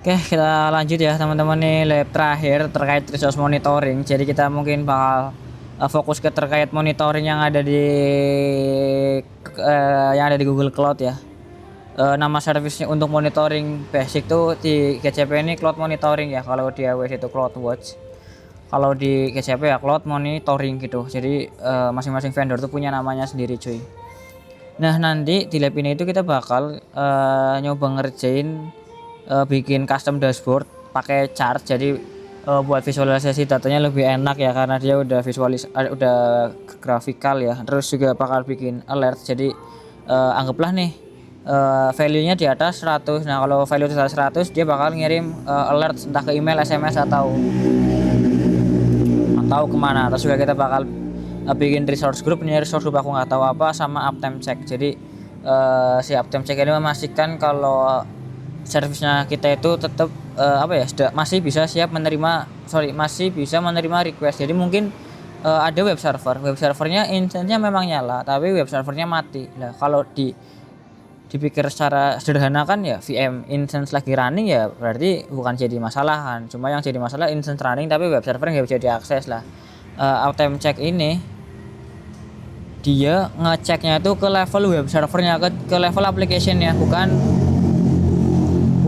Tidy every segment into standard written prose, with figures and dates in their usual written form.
Oke, kita lanjut ya teman-teman nih lab terakhir terkait resource monitoring. Jadi kita mungkin bakal fokus ke terkait monitoring yang ada di Google Cloud ya. Nama servisnya untuk monitoring basic tuh di GCP ini Cloud Monitoring ya. Kalau di AWS itu CloudWatch. Kalau di GCP ya Cloud Monitoring gitu. Jadi masing-masing vendor tuh punya namanya sendiri cuy. Nah nanti di lab ini itu kita bakal nyoba ngerjain bikin custom dashboard pakai chart. Jadi buat visualisasi datanya lebih enak ya karena dia udah udah grafikal ya. Terus juga bakal bikin alert. Jadi anggaplah nih value-nya di atas 100. Nah kalau value di atas 100 dia bakal ngirim alert entah ke email, SMS atau kemana. Terus juga kita bakal bikin resource group. Ini resource group aku nggak tahu apa, sama uptime check. Jadi si uptime check ini memastikan kalau servisnya kita itu tetap masih bisa masih bisa menerima request. Jadi mungkin ada web servernya instansinya memang nyala tapi web servernya mati. Nah kalau dipikir secara sederhana kan ya VM instance lagi running ya berarti bukan jadi masalah kan. Cuma yang jadi masalah instance running tapi web server nggak bisa diakses lah. Uptime check ini dia ngeceknya itu ke level web servernya, ke level application-nya, bukan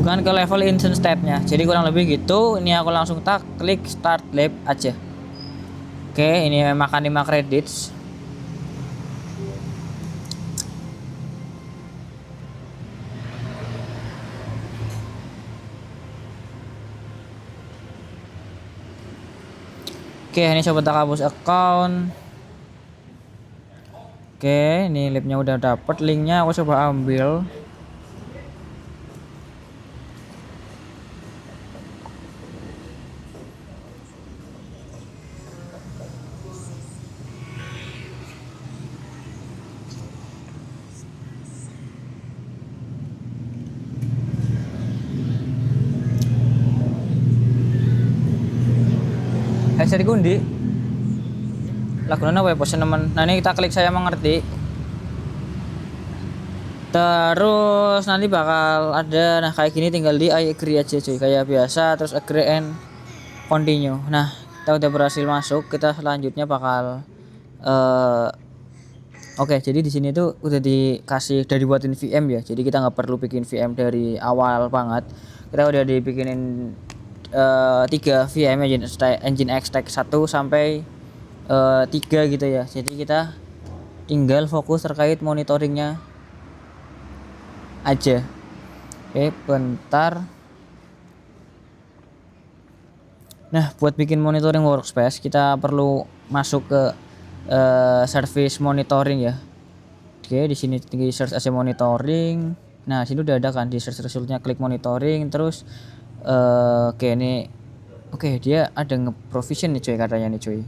ke level instance tab-nya. Jadi kurang lebih gitu. Ini aku langsung klik start lab aja. Oke, ini makan 5 credits. Oke, ini coba tak hapus account. Oke, ini labnya udah dapet linknya, aku coba ambil. Headset kundi lagunya apa ya bosan teman. Nah ini kita klik saya mengerti. Terus nanti bakal ada kayak gini, tinggal di I agree aja cuy kayak biasa, terus agree and continue. Nah kita udah berhasil masuk, kita selanjutnya bakal oke, jadi di sini tuh udah dikasih, udah dibuatin VM ya. Jadi kita nggak perlu bikin VM dari awal banget. Kita udah dibikinin 3 VM Nginx Stack 1 sampai 3 gitu ya. Jadi kita tinggal fokus terkait monitoringnya aja. Oke, bentar. Nah, buat bikin monitoring workspace kita perlu masuk ke service monitoring ya. Oke, di sini tinggi search aja monitoring. Nah, sini udah ada kan, di search resultnya klik monitoring. Terus oke ini dia ada nge-provision nih cuy katanya nih cuy.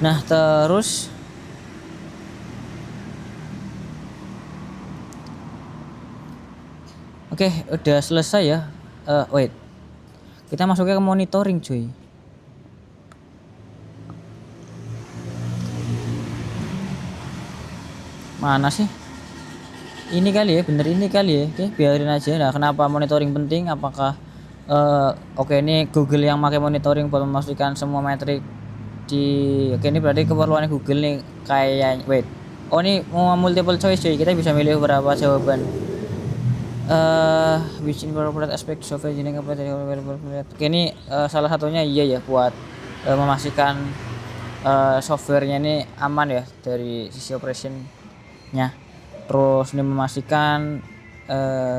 Nah terus oke, udah selesai ya. Wait, kita masuknya ke monitoring cuy. Mana sih? Ini kali ya, bener ini kali ya. Oke, biarin aja. Nah kenapa monitoring penting? Apakah oke ini Google yang pakai monitoring buat memastikan semua metrik oke ini berarti keperluan Google nih kayak oh ini mau multiple choice cuy, kita bisa milih beberapa jawaban. Which incorporate aspect of engineering oke ini salah satunya iya ya buat memastikan softwarenya ini aman ya dari sisi operationnya. Terus ini memastikan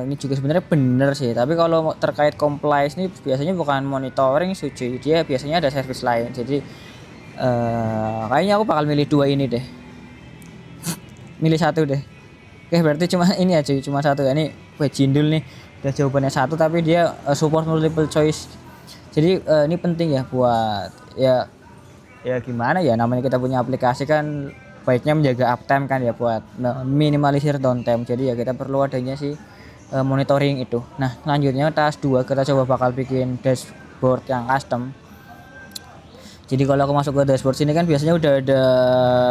ini juga sebenarnya bener sih, tapi kalau terkait compliance ini biasanya bukan monitoring cuy, dia biasanya ada service lain. Jadi kayaknya aku bakal milih 2 ini deh. Milih 1 deh. Oke, berarti cuma ini aja, cuma 1 ya. Ini buat jindul nih, udah jawabannya 1 tapi dia support multiple choice. Jadi ini penting ya buat ya gimana ya, namanya kita punya aplikasi kan baiknya menjaga uptime kan ya, buat minimalisir downtime. Jadi ya kita perlu adanya sih monitoring itu. Nah selanjutnya task 2 kita coba bakal bikin dashboard yang custom. Jadi kalau aku masuk ke dashboard sini kan biasanya udah ada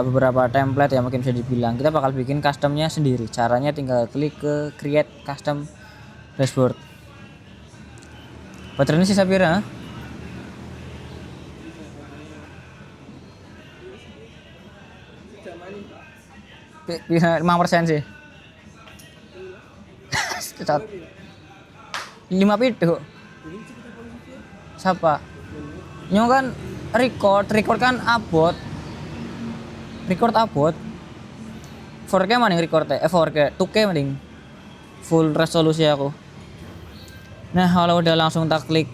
beberapa template ya, mungkin bisa dibilang kita bakal bikin customnya sendiri. Caranya tinggal klik ke create custom dashboard. Baterainya sisa pira? Pira 5% sih. 5 pitu. Siapa? Nyo kan record kan record upload 4K maning record 4K 2K maning full resolusi aku. Nah kalau udah langsung tak klik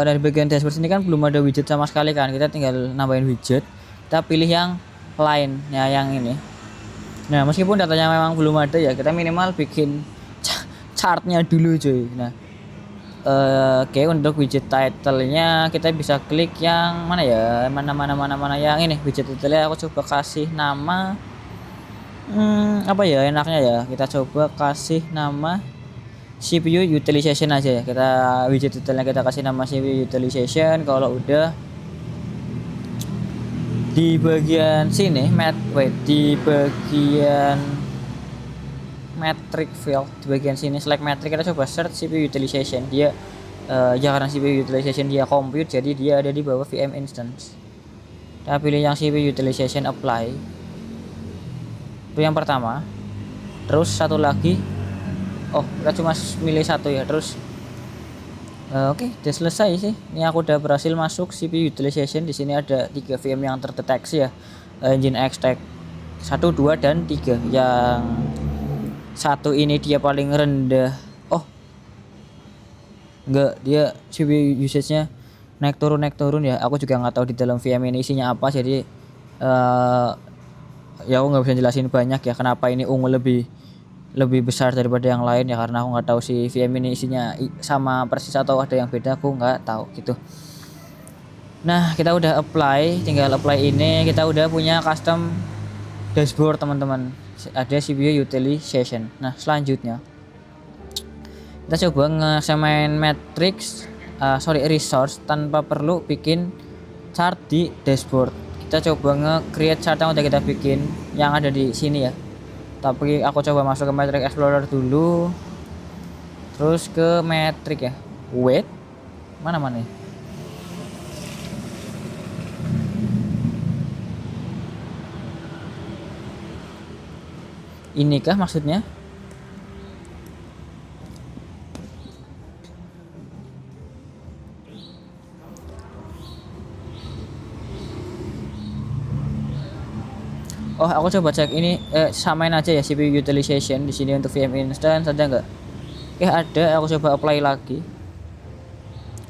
dari bagian dashboard sini kan belum ada widget sama sekali kan, kita tinggal nambahin widget, kita pilih yang lain ya, yang ini. Nah meskipun datanya memang belum ada ya, kita minimal bikin chartnya dulu cuy. Nah oke, untuk widget title-nya kita bisa klik yang mana ya, mana yang ini widget title-nya. Aku coba kasih nama apa ya enaknya ya, kita coba kasih nama CPU utilization aja ya. Kita widget detailnya kita kasih nama CPU utilization. Kalau udah di bagian sini di bagian metric field, di bagian sini select metric, kita coba search CPU utilization. Dia ya karena CPU utilization dia compute, jadi dia ada di bawah VM instance. Kita pilih yang CPU utilization, apply. Itu yang pertama. Terus satu lagi, oh kita cuma milih satu ya. Terus oke, udah selesai sih. Ini aku udah berhasil masuk CPU utilization. Di sini ada 3 VM yang terdeteksi ya, Nginx Tech 1, 2 dan 3. Yang satu ini dia paling rendah. Oh enggak, dia CPU usage-nya naik turun ya. Aku juga nggak tahu di dalam VM ini isinya apa, jadi ya aku nggak bisa jelasin banyak ya kenapa ini ungu lebih besar daripada yang lain ya, karena aku nggak tahu si VM ini isinya sama persis atau ada yang beda, aku nggak tahu gitu. Nah kita udah apply, tinggal apply ini, kita udah punya custom dashboard teman-teman, ada CPU utilization. Nah selanjutnya kita coba nge-semain matrix resource tanpa perlu bikin chart di dashboard. Kita coba nge-create chart yang udah kita bikin yang ada di sini ya, tapi aku coba masuk ke Matrix Explorer dulu, terus ke Matrix ya, wait mana ya, inikah maksudnya? Oh aku coba cek ini, samain aja ya CPU utilization di sini untuk VM instance ada nggak? Oke ada, aku coba apply lagi.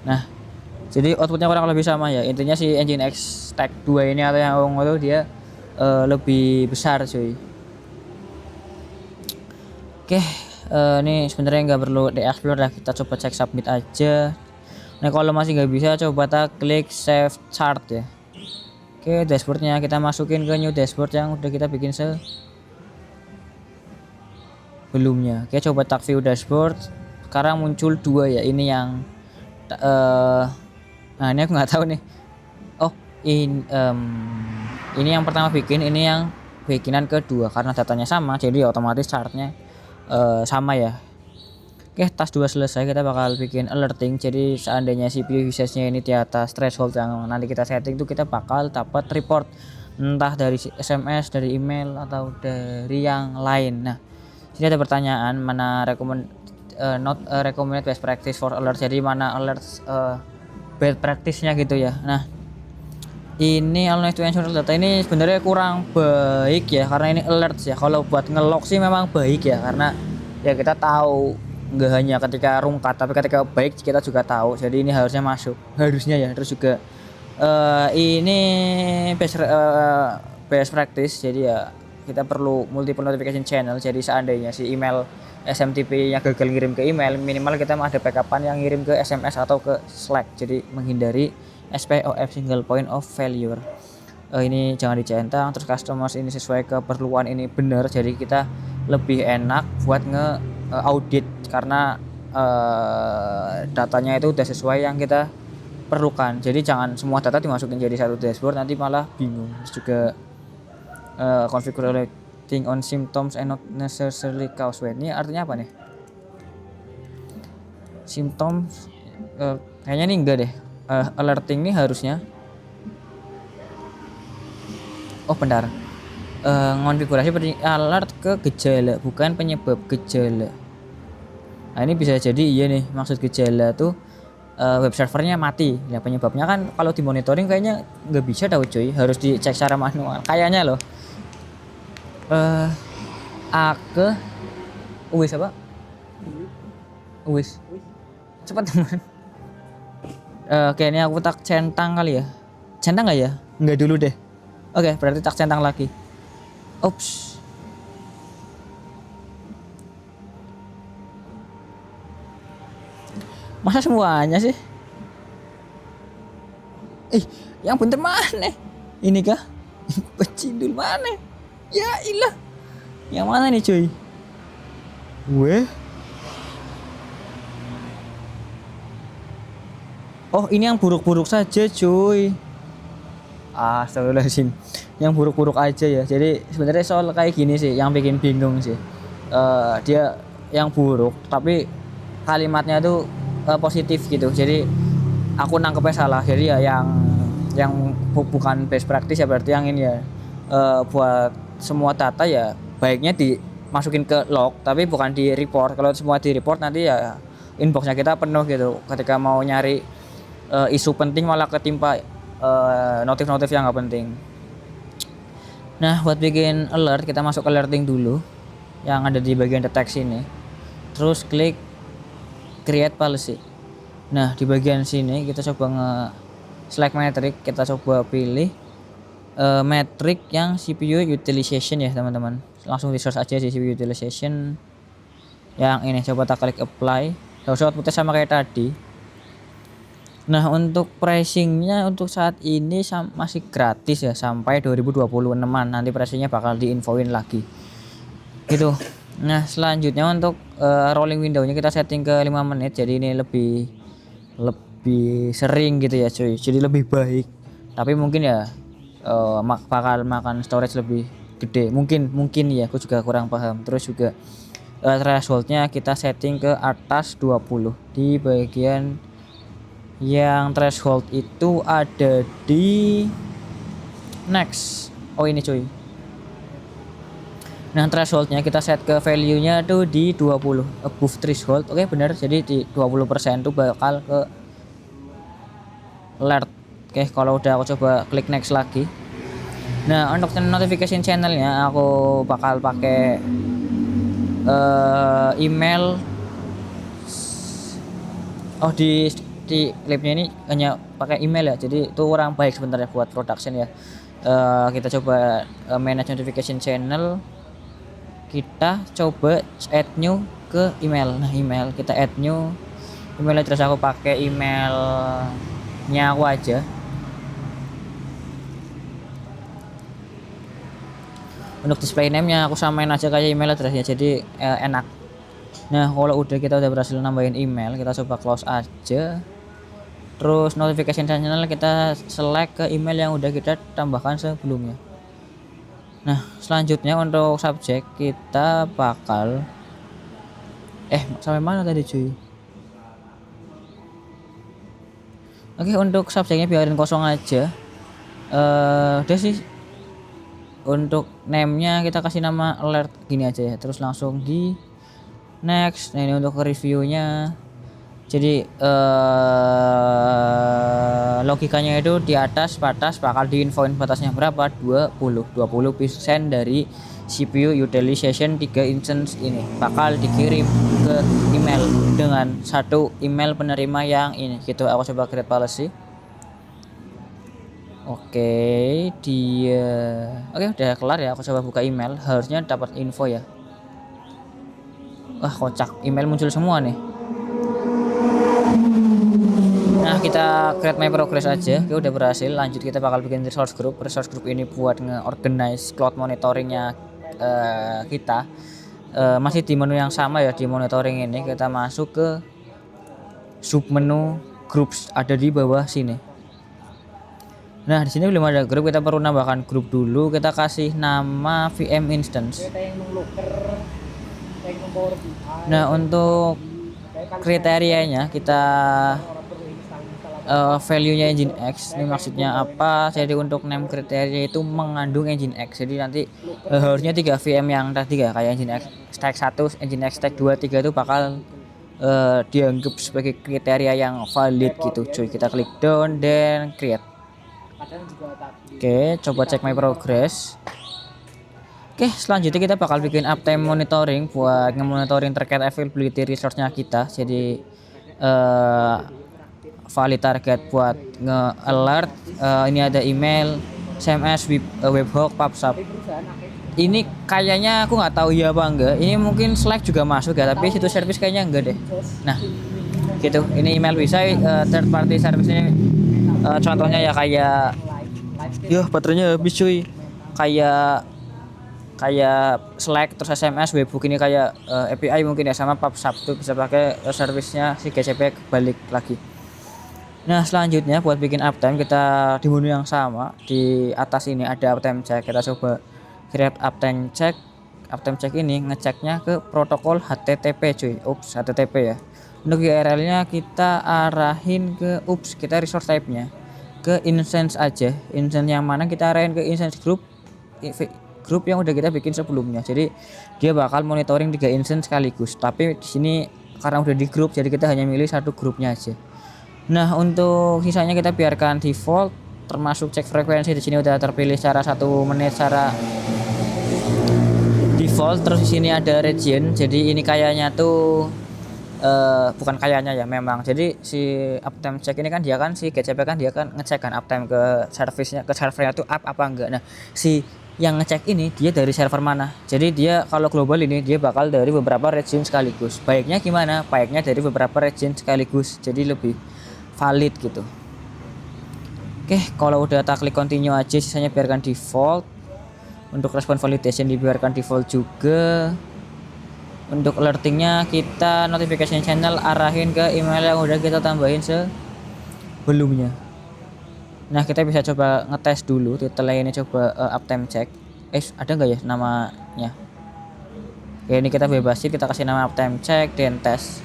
Nah jadi outputnya kurang lebih sama ya, intinya si Nginx Tech 2 ini atau yang ungu itu dia lebih besar cuy. Oke ini sebenarnya nggak perlu di-explore lah, kita coba cek submit aja. Nah kalau masih nggak bisa, coba kita klik save chart ya. Oke, dashboardnya kita masukin ke new dashboard yang udah kita bikin sebelumnya. Oke, coba tak view dashboard. Sekarang muncul 2 ya, ini yang nah ini aku nggak tahu nih. Oh, ini yang pertama bikin, ini yang bikinan kedua, karena datanya sama, jadi otomatis chartnya sama ya. Oke, task 2 selesai, kita bakal bikin alerting. Jadi seandainya CPU usage-nya ini di atas threshold yang nanti kita setting tuh, kita bakal dapat report entah dari SMS, dari email atau dari yang lain. Nah, sini ada pertanyaan mana recommended best practice for alert. Jadi mana alert bad practice-nya gitu ya. Nah, ini alert to ensure data ini sebenarnya kurang baik ya, karena ini alert ya. Kalau buat nge-log sih memang baik ya, karena ya kita tahu nggak hanya ketika rungkat, tapi ketika baik kita juga tahu. Jadi ini harusnya masuk, harusnya ya. Terus juga ini best practice, jadi ya kita perlu multiple notification channel. Jadi seandainya si email SMTP yang gagal ngirim ke email, minimal kita ada backupan yang ngirim ke SMS atau ke Slack, jadi menghindari SPOF, single point of failure. Ini jangan dicentang. Terus customers ini sesuai keperluan, ini benar, jadi kita lebih enak buat audit karena datanya itu udah sesuai yang kita diperlukan. Jadi jangan semua data dimasukin jadi satu dashboard, nanti malah bingung. Terus juga configuring on symptoms and not necessarily cause. Ini artinya apa nih? Symptoms kayaknya nih enggak deh. Alerting nih harusnya. Oh bentar. Konfigurasi alert ke gejala, bukan penyebab gejala. Nah ini bisa jadi iya nih, maksud gejala tuh web servernya mati. Ya penyebabnya kan kalau di monitoring kayaknya nggak bisa tahu cuy, harus dicek secara manual. Kayaknya loh. Ke Uwis apa? Uwis. Cepat teman. Oke ini aku tak centang kali ya. Centang nggak ya? Nggak dulu deh. Oke berarti tak centang lagi. Ups. Masa semuanya sih? Yang bener mana? Ini kah? Pecindul mana? Ya ilah. Yang mana nih cuy? Weh. Oh ini yang buruk-buruk saja cuy. Astagfirullahaladzim. Yang buruk-buruk aja ya. Jadi sebenarnya soal kayak gini sih yang bikin bingung sih. Dia yang buruk tapi kalimatnya tuh positif gitu. Jadi aku nangkepnya salah. Jadi ya yang bukan best practice ya berarti yang ini ya. Buat semua data ya baiknya dimasukin ke log tapi bukan di report. Kalau semua di report nanti ya inboxnya kita penuh gitu. Ketika mau nyari isu penting malah ketimpa notif-notif yang nggak penting. Nah buat bikin alert kita masuk alerting dulu yang ada di bagian deteksi ini, terus klik create policy. Nah di bagian sini kita coba select metric, kita coba pilih metric yang CPU utilization ya teman-teman. Langsung di search aja CPU utilization yang ini, coba kita klik apply. Terus outputnya sama kayak tadi. Nah untuk pricingnya untuk saat ini masih gratis ya sampai 2026an, nanti pricingnya bakal diinfoin lagi gitu. Nah selanjutnya untuk rolling window-nya kita setting ke 5 menit, jadi ini lebih sering gitu ya cuy, jadi lebih baik. Tapi mungkin ya bakal makan storage lebih gede, mungkin ya, aku juga kurang paham. Terus juga thresholdnya kita setting ke atas 20 di bagian yang threshold itu ada di next. Oh ini cuy. Nah thresholdnya kita set ke value nya tuh di 20 above threshold. Oke benar, jadi di 20% tuh bakal ke alert. Oke kalau udah aku coba klik next lagi. Nah untuk notification channelnya aku bakal pakai email. Oh di klipnya ini hanya pakai email ya, jadi itu kurang baik sebenarnya buat production ya. Kita coba manage notification channel, kita coba add new ke email. Nah email kita add new email address, aku pakai emailnya aku aja. Untuk display name nya aku samain aja kayak email addressnya, jadi enak. Nah kalau kita udah berhasil nambahin email, kita coba close aja. Terus notification channel kita select ke email yang udah kita tambahkan sebelumnya. Nah selanjutnya untuk subjek kita bakal sampai mana tadi cuy? Oke untuk subjeknya biarin kosong aja. Udah sih. Untuk name nya kita kasih nama alert gini aja ya, terus langsung di next. Nah ini untuk reviewnya, jadi logikanya itu di atas batas bakal diinfoin batasnya berapa, 20% dari CPU utilization 3 instance ini bakal dikirim ke email dengan satu email penerima yang ini gitu. Aku coba create policy. Oke udah kelar ya, aku coba buka email, harusnya dapat info ya. Wah kocak, email muncul semua nih. Nah kita create my progress aja. Oke udah berhasil. Lanjut kita bakal bikin resource group ini buat nge-organize cloud monitoringnya kita. Masih di menu yang sama ya, di monitoring ini kita masuk ke submenu groups ada di bawah sini. Nah, di sini belum ada grup, kita perlu nambahkan grup dulu. Kita kasih nama VM instance. Nah, untuk kriterianya kita value-nya Nginx. Ini maksudnya apa? Jadi untuk name kriteria itu mengandung Nginx. Jadi nanti harusnya 3 VM yang tadi ya, kayak Nginx stack 1, Nginx stack 2, 3 itu bakal dianggap sebagai kriteria yang valid gitu cuy. Kita klik down dan create. Oke, coba cek my progress. Oke, selanjutnya kita bakal bikin uptime monitoring buat nge-monitoring terkait availability resource-nya kita. Jadi valid target buat nge-alert. Ini ada email, SMS, webhook, PubSub. Ini kayaknya aku nggak tahu ya apa enggak. Ini mungkin Slack juga masuk ya, tapi situs service kayaknya enggak deh. Nah, gitu. Ini email bisa third party service-nya. Contohnya ya kayak baterainya habis cuy, kayak Slack, terus SMS, webhook ini kayak API mungkin ya, sama PubSub tuh bisa pakai servisnya si GCP balik lagi. Nah, selanjutnya buat bikin uptime kita di menu yang sama, di atas ini ada uptime check. Kita coba create uptime check. Uptime check ini ngeceknya ke protokol HTTP cuy. HTTP ya. Untuk URL-nya kita arahin ke kita resource type-nya ke instance aja. Instance yang mana kita arahin ke instance grup yang udah kita bikin sebelumnya. Jadi dia bakal monitoring 3 instance sekaligus. Tapi di sini karena udah di grup, jadi kita hanya milih satu grupnya aja. Nah, untuk sisanya kita biarkan default, termasuk cek frekuensi di sini udah terpilih secara 1 menit secara default. Terus di sini ada region. Jadi ini kayaknya tuh bukan kayaknya ya, memang. Jadi si uptime check ini kan dia kan si GCP kan dia kan ngecek kan uptime ke service-nya, ke servernya tuh up apa enggak. Nah, si yang ngecek ini dia dari server mana. Jadi dia kalau global ini dia bakal dari beberapa region sekaligus. Baiknya gimana? Baiknya dari beberapa region sekaligus. Jadi lebih valid gitu. Oke, kalau udah tak klik continue aja, sisanya biarkan default. Untuk respon validation dibiarkan default juga. Untuk alertingnya kita notification channel arahin ke email yang udah kita tambahin sebelumnya. Nah, kita bisa coba ngetes dulu. Setelah ini coba uptime check. Ada nggak ya namanya? Oke, ini kita bebasin, kita kasih nama uptime check dan tes.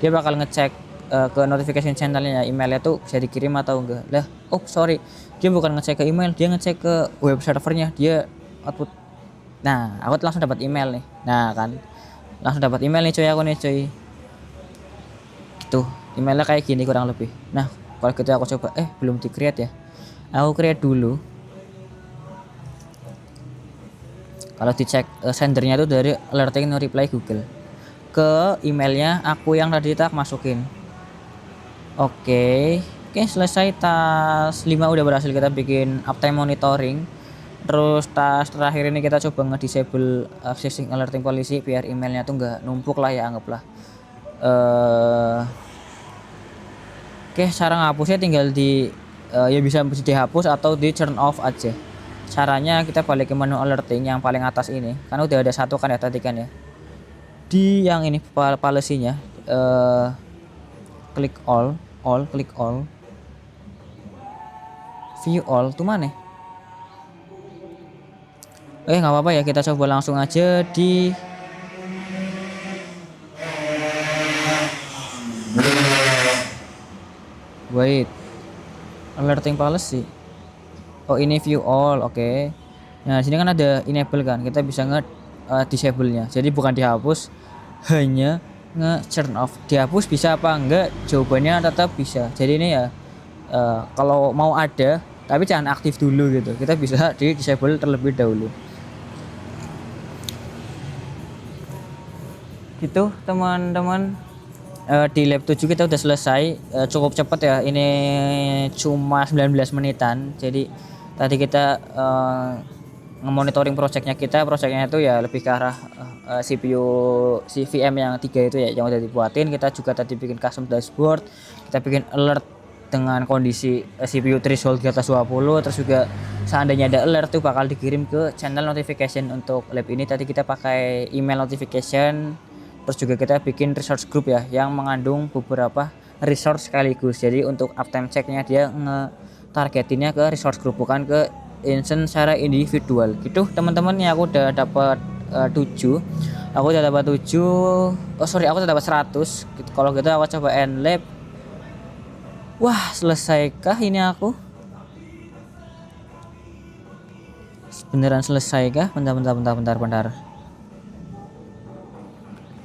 Dia bakal ngecek ke notification channelnya, emailnya tuh bisa dikirim atau enggak. Lah, sorry, dia bukan ngecek ke email, dia ngecek ke web servernya. Dia output. Nah, aku langsung dapat email nih. Nah kan, langsung dapat email nih cuy, aku nih cuy. Tuh, emailnya kayak gini kurang lebih. Nah, kalau gitu aku coba belum di create ya. Aku create dulu. Kalau dicek sendernya tuh dari alerting no reply Google ke emailnya aku yang tadi tak masukin. Oke, selesai. Tas 5 udah berhasil kita bikin uptime monitoring. Terus tas terakhir ini kita coba nge-disable phishing alerting policy biar emailnya tuh nggak numpuk lah ya, anggaplah. Cara ngapusnya tinggal di ya bisa dihapus atau di turn off aja. Caranya kita balik ke menu alerting yang paling atas ini. Kan udah ada satu kan ya tadi kan ya. Di yang ini policy-nya klik all, klik all. View all tuh mana? Nggak apa-apa ya, kita coba langsung aja di wait, alerting policy. Ini view all, oke. Nah, sini kan ada enable kan, kita bisa disable-nya. Jadi bukan dihapus, hanya turn off. Dihapus bisa apa enggak? Jawabannya tetap bisa. Jadi ini ya kalau mau ada, tapi jangan aktif dulu gitu. Kita bisa di disable terlebih dahulu. Gitu teman-teman. Di lab 7 kita udah selesai, cukup cepat ya, ini cuma 19 menitan. Jadi tadi kita nge-monitoring projectnya itu ya lebih ke arah CPU CVM yang 3 itu ya yang udah dibuatin. Kita juga tadi bikin custom dashboard, kita bikin alert dengan kondisi CPU threshold di atas 20. Terus juga seandainya ada alert tuh bakal dikirim ke channel notification. Untuk lab ini tadi kita pakai email notification. Terus juga kita bikin resource group ya yang mengandung beberapa resource sekaligus. Jadi untuk uptime checknya dia nge-targetinnya ke resource group bukan ke instance secara individual gitu teman-teman. Ya aku udah dapat 7. Aku udah dapat 7. Oh sorry, aku udah dapat 100. Kalau gitu aku coba end lab. Wah, selesaikah ini aku? Beneran selesaikah? Bentar.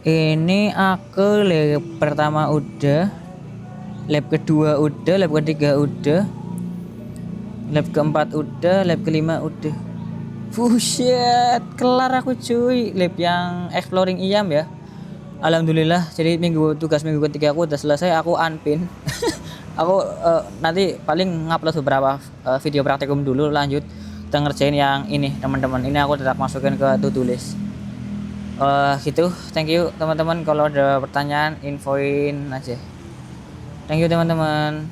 Ini aku lab pertama udah, lab kedua udah, lab ketiga udah, lab keempat udah, lab kelima udah. Buset, kelar aku cuy. Lab yang exploring IAM ya. Alhamdulillah. Jadi tugas minggu ketiga aku udah selesai. Aku unpin. Aku nanti paling ngupload beberapa video praktikum dulu, lanjut kita ngerjain yang ini teman-teman. Ini aku tetap masukin ke to-do list. Gitu. Thank you teman-teman, kalau ada pertanyaan infoin aja. Thank you teman-teman.